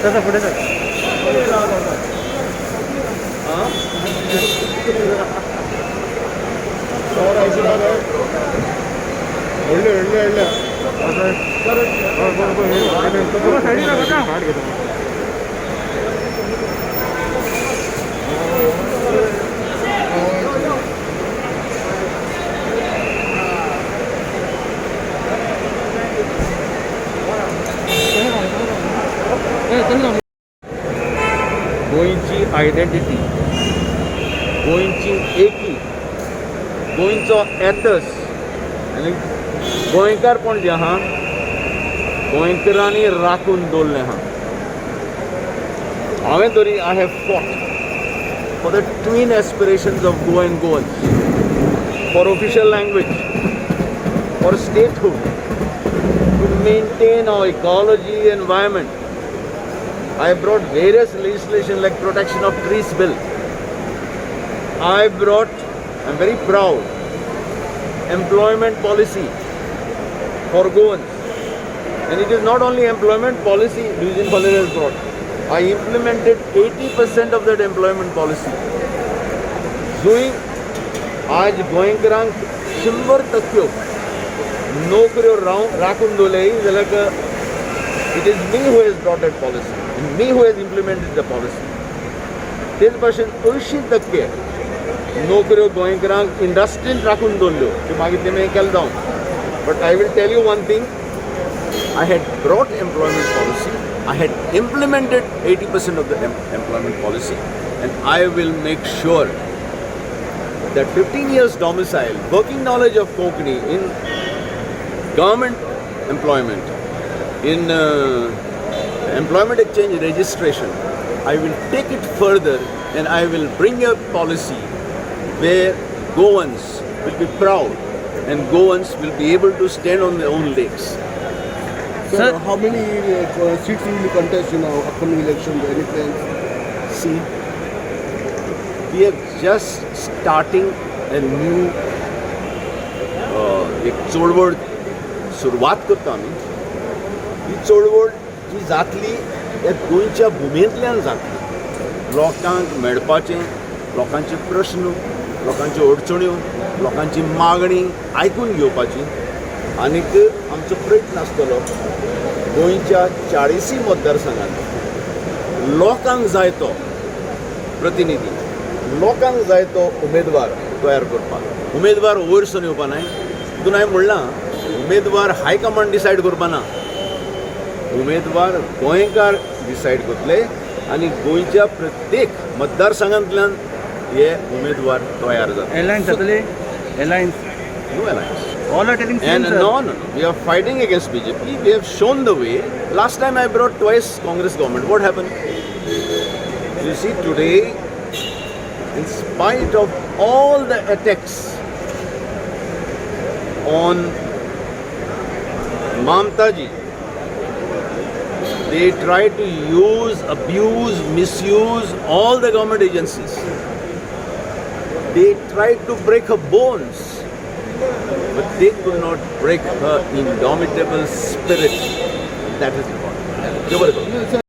तसं पुढे सर. ಒಳ್ಳೆ ಒಳ್ಳೆ ಒಳ್ಳೆ गोंयची आयडेंटिटी, गोंयची एकी, गोंयचो एथस आनी गोंयकारपण जें आहा गोंयकारांनी राखून दवरलें आहा. हांवें तरी I have fought for the twin aspirations of Goa and Goans, for official language, for statehood, to maintain our ecology, environment. I brought various legislation like Protection of Trees Bill. I'm very proud, employment policy for Goans. And it is not only employment policy Division Phalere has brought. I implemented 80% of that employment policy. जुई आज गोंयकारांक 100% नोकऱ्यो राखून दवरले जाल्यार it is me who has brought that policy. Me who has implemented the policy. तेच भाशेन 80% नोकऱ्यो गोंयकारांक इंडस्ट्रींत राखून दवरल्यो त्यो मागीर तेमी केलें जावन. But I will tell you one thing, I had brought employment policy, I had implemented 80% of the employment policy, and I will make sure that 15 years domicile, working knowledge of Konkani in government employment, in employment exchange registration, I will take it further and I will bring a policy where Goans will be proud and Goans will be able to stand on their own legs. Sir, how many seats will you contest in our upcoming elections? Any plans? See, we are just starting a new एक चळवळ सुरवात करता आमी. ही चळवळ जी जातली हे गोंयच्या भुमेंतल्यान जातली. लोकांक मेळपाचें, लोकांचे प्रश्न, लोकांच्यो अडचण्यो, लोकांची मागणी आयकून घेवपाची. आनीक आमचो प्रयत्न आसतलो गोंयच्या 40 मतदारसंघांत लोकांक जाय तो प्रतिनिधी, लोकांक जाय तो उमेदवार तयार करपाक. उमेदवार वयरसून येवपा नाय. तितून हांवें म्हणलां उमेदवार हायकमांड डिसायड करपा ना. उमेदवार गोंयकार डिसायड करतले आनी गोंयच्या प्रत्येक मतदारसंघांतल्यान हे उमेदवार तयार जातले. Alliance जातली? Alliance? No alliance. All are telling And same, sir. no. We are fighting against BJP. We have shown the way. Last time I brought twice Congress government. What happened? You see, today, in spite of all the attacks on Mamta ji, they try to use, abuse, misuse all the government agencies. They tried to break her bones, but they could not break her indomitable spirit. That is important.